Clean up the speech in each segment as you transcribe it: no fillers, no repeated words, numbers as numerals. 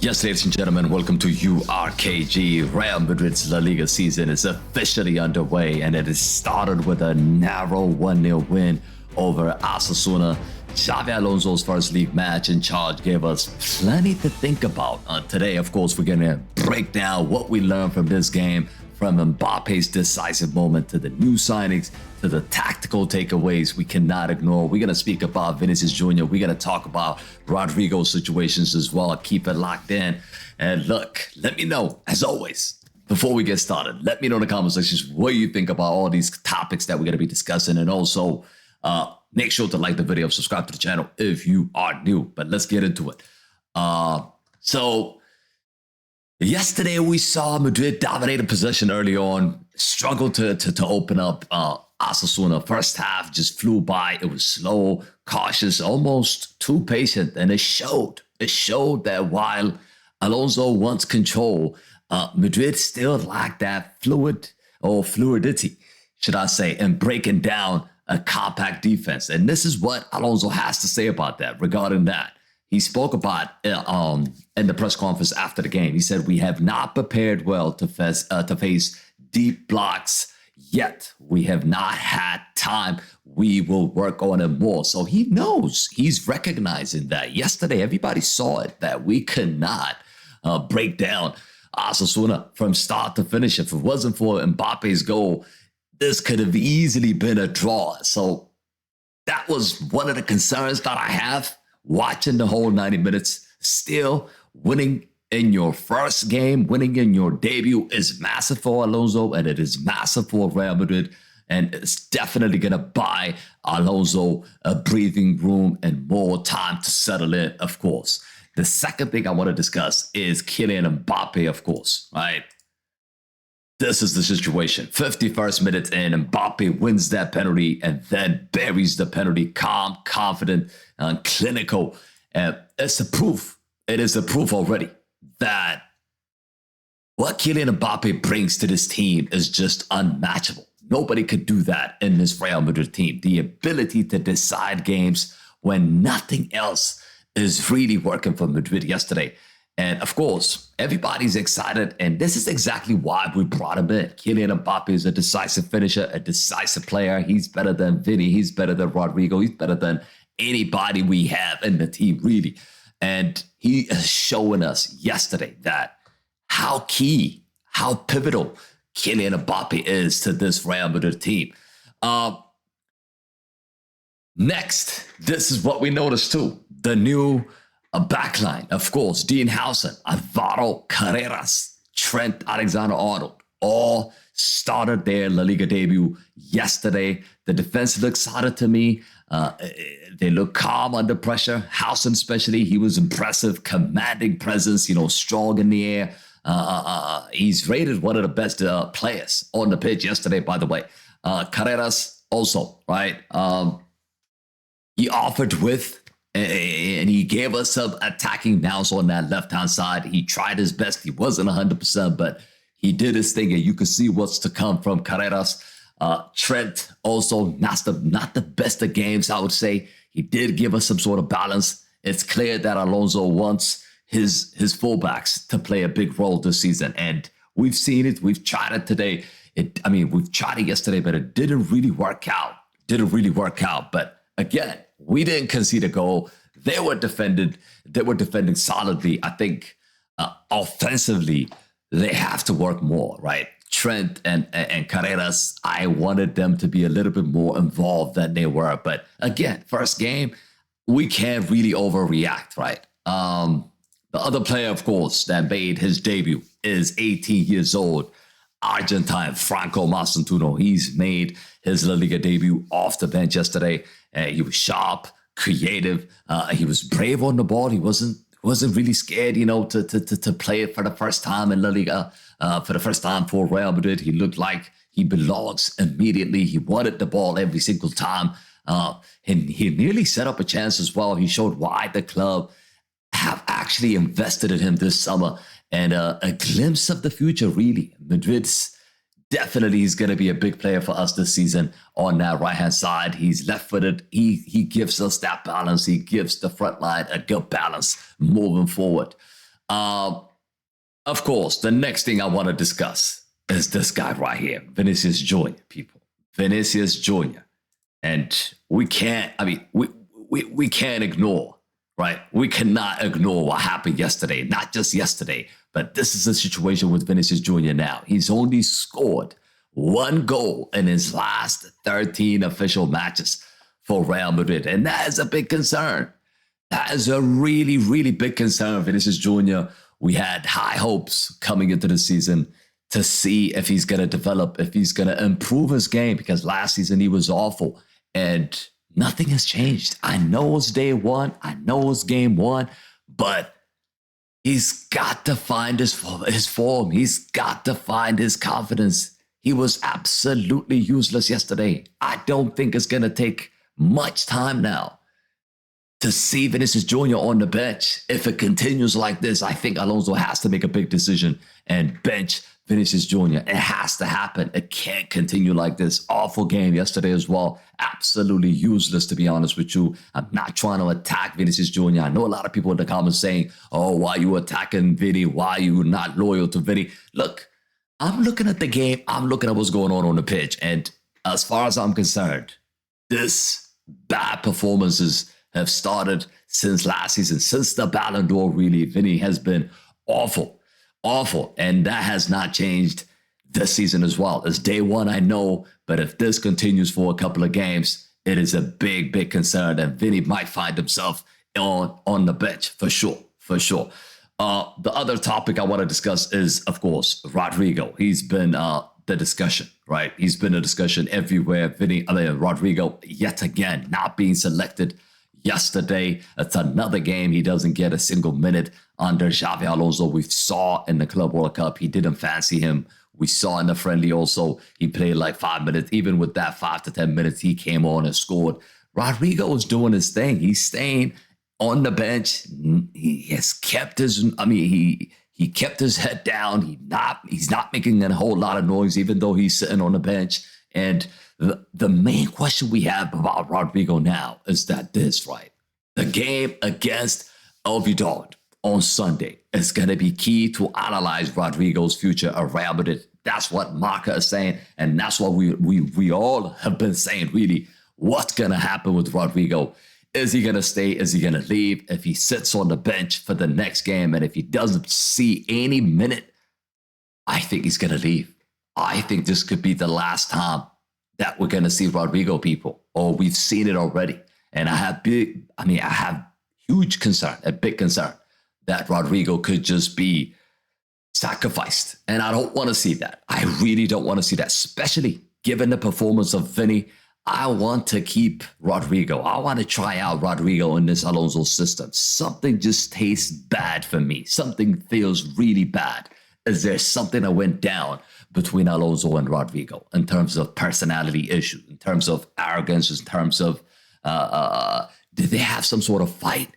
Yes, ladies and gentlemen, welcome to URKG. Real Madrid's LaLiga season is officially underway, and it has started with a narrow 1-0 win over Osasuna. Xabi Alonso's first league match in charge gave us plenty to think about. Today, of course, we're going to break down what we learned from this game, from Mbappe's decisive moment to the new signings, to the tactical takeaways we cannot ignore. We're going to speak about Vinicius Jr. We're going to talk about Rodrigo's situations as well. Keep it locked in. And look, let me know, as always, before we get started, let me know in the comment sections what you think about all these topics that we're going to be discussing. And also, make sure to like the video, subscribe to the channel if you are new. But let's get into it. Yesterday, we saw Madrid dominated possession early on, struggled to open up Osasuna. First half just flew by. It was slow, cautious, almost too patient. And it showed. It showed that while Alonso wants control, Madrid still lacked that fluidity, should I say, in breaking down a compact defense. And this is what Alonso has to say about that, regarding that. He spoke about in the press conference after the game. He said, "We have not prepared well to face deep blocks yet. We have not had time. We will work on it more." So he knows, he's recognizing that. Yesterday, everybody saw it, that we could not break down Osasuna from start to finish. If it wasn't for Mbappe's goal, this could have easily been a draw. So that was one of the concerns that I have. Watching the whole 90 minutes, still winning in your first game, winning in your debut is massive for Alonso, and it is massive for Real Madrid. And it's definitely going to buy Alonso a breathing room and more time to settle in, of course. The second thing I want to discuss is Kylian Mbappé, of course, right? This is the situation. 51st minute in, Mbappe wins that penalty and then buries the penalty, calm, confident, and clinical. It's a proof. It is a proof already that what Kylian Mbappe brings to this team is just unmatchable. Nobody could do that in this Real Madrid team. The ability to decide games when nothing else is really working for Madrid yesterday. And of course, everybody's excited, and this is exactly why we brought him in. Kylian Mbappe is a decisive finisher, a decisive player. He's better than Vinny. He's better than Rodrigo. He's better than anybody we have in the team, really. And he is showing us yesterday that how key, how pivotal Kylian Mbappe is to this Real Madrid team. Next, this is what we noticed too. The new backline, of course, Dean Huijsen, Álvaro Carreras, Trent Alexander-Arnold, all started their LaLiga debut yesterday. The defense looked solid to me. They look calm under pressure. Huijsen especially, he was impressive, commanding presence, strong in the air. He's rated one of the best players on the pitch yesterday, by the way. Carreras also, right? He offered width, and he gave us some attacking bounce on that left-hand side. He tried his best. He wasn't 100%, but he did his thing, and you can see what's to come from Carreras. Trent also not the best of games, I would say. He did give us some sort of balance. It's clear that Alonso wants his fullbacks to play a big role this season, and we've seen it. We've tried it today. We've tried it yesterday, but it didn't really work out. But again, we didn't concede a goal. They were defending solidly. I think offensively, they have to work more, right? Trent and Carreras, I wanted them to be a little bit more involved than they were. But again, first game, we can't really overreact, right? The other player, of course, that made his debut is 18 years old, Argentine Franco Mastantuono. He's made his LaLiga debut off the bench yesterday. He was sharp, creative. He was brave on the ball. He wasn't really scared, to play it for the first time in LaLiga, for the first time for Real Madrid. He looked like he belongs immediately. He wanted the ball every single time. And he nearly set up a chance as well. He showed why the club have actually invested in him this summer, and a glimpse of the future, really. Madrid's definitely is going to be a big player for us this season on that right-hand side. He's left-footed. He gives us that balance. He gives the front line a good balance moving forward. Uh, of course, the next thing I want to discuss is this guy right here, Vinicius Jr., people. Vinicius Jr. And we can't, we can't ignore, right? We cannot ignore what happened yesterday. Not just yesterday, but this is a situation with Vinicius Jr. now. He's only scored one goal in his last 13 official matches for Real Madrid. And that is a big concern. That is a really, really big concern. Vinicius Jr., we had high hopes coming into the season to see if he's going to develop, if he's going to improve his game, because last season he was awful and nothing has changed. I know it's day one. I know it's game one, but he's got to find his form. He's got to find his confidence. He was absolutely useless yesterday. I don't think it's going to take much time now to see Vinicius Jr. on the bench. If it continues like this, I think Alonso has to make a big decision and bench Vinicius Jr. It has to happen. It can't continue like this. Awful game yesterday as well. Absolutely useless, to be honest with you. I'm not trying to attack Vinicius Jr. I know a lot of people in the comments saying, oh, why are you attacking Vinny? Why are you not loyal to Vinny? Look, I'm looking at the game. I'm looking at what's going on the pitch. And as far as I'm concerned, this bad performances have started since last season, since the Ballon d'Or, really. Vinny has been awful. And that has not changed this season as well. It's day one, I know, but if this continues for a couple of games, it is a big, big concern that Vinny might find himself on the bench for sure. The other topic I want to discuss is, of course, Rodrigo. He's been the discussion, right? He's been a discussion everywhere. Rodrigo, yet again, not being selected yesterday. It's another game. He doesn't get a single minute under Xabi Alonso. We saw in the Club World Cup, he didn't fancy him. We saw in the friendly also, he played like 5 minutes. Even with that 5 to 10 minutes, he came on and scored. Rodrigo is doing his thing. He's staying on the bench. He has kept his, he kept his head down. He's not making a whole lot of noise, even though he's sitting on the bench. And the main question we have about Rodrigo now is that right? The game against Oviedo on Sunday is going to be key to analyze Rodrigo's future at Real Madrid. That's what Marca is saying, and that's what we all have been saying, really. What's going to happen with Rodrigo? Is he going to stay? Is he going to leave? If he sits on the bench for the next game, and if he doesn't see any minute, I think he's going to leave. I think this could be the last time that we're going to see Rodrigo, people, or we've seen it already. And I have huge concern, a big concern that Rodrigo could just be sacrificed. And I don't want to see that. I really don't want to see that, especially given the performance of Vinny. I want to keep Rodrigo. I want to try out Rodrigo in this Alonso system. Something just tastes bad for me. Something feels really bad. Is there something that went down between Alonso and Rodrigo in terms of personality issues, in terms of arrogance, in terms of, did they have some sort of fight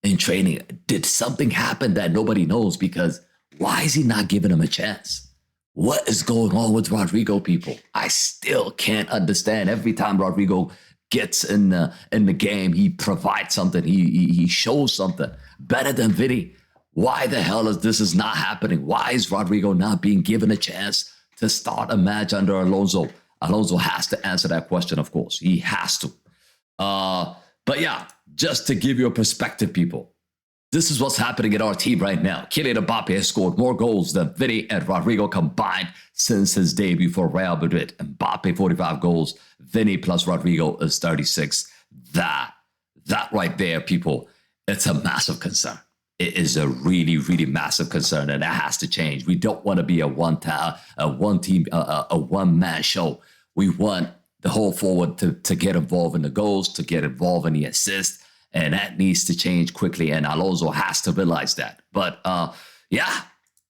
in training? Did something happen that nobody knows? Because why is he not giving him a chance? What is going on with Rodrigo, people? I still can't understand. Every time Rodrigo gets in the game, he provides something. He shows something better than Vinny. Why the hell is this not happening? Why is Rodrigo not being given a chance to start a match under Alonso? Alonso has to answer that question, of course. He has to. But yeah, just to give you a perspective, people, this is what's happening in our team right now. Kylian Mbappé has scored more goals than Vinny and Rodrigo combined since his debut for Real Madrid. Mbappé, 45 goals. Vinny plus Rodrigo is 36. That right there, people, it's a massive concern. It is a really, really massive concern, and that has to change. We don't want to be a one-man show. We want the whole forward to get involved in the goals, to get involved in the assists, and that needs to change quickly, and Alonso has to realize that. But yeah,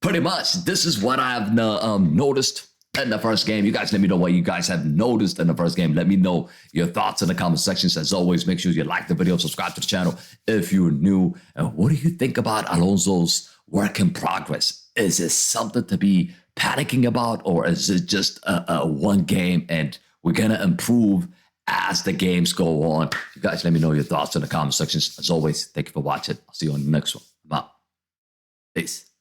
pretty much, this is what I've noticed in the first game. You guys let me know what you guys have noticed in the first game. Let me know your thoughts in the comment sections. As always, make sure you like the video, subscribe to the channel if you're new. And what do you think about Alonso's work in progress? Is it something to be panicking about, or is it just a one game and we're going to improve as the games go on? You guys let me know your thoughts in the comment sections. As always, thank you for watching. I'll see you on the next one. Bye. Peace.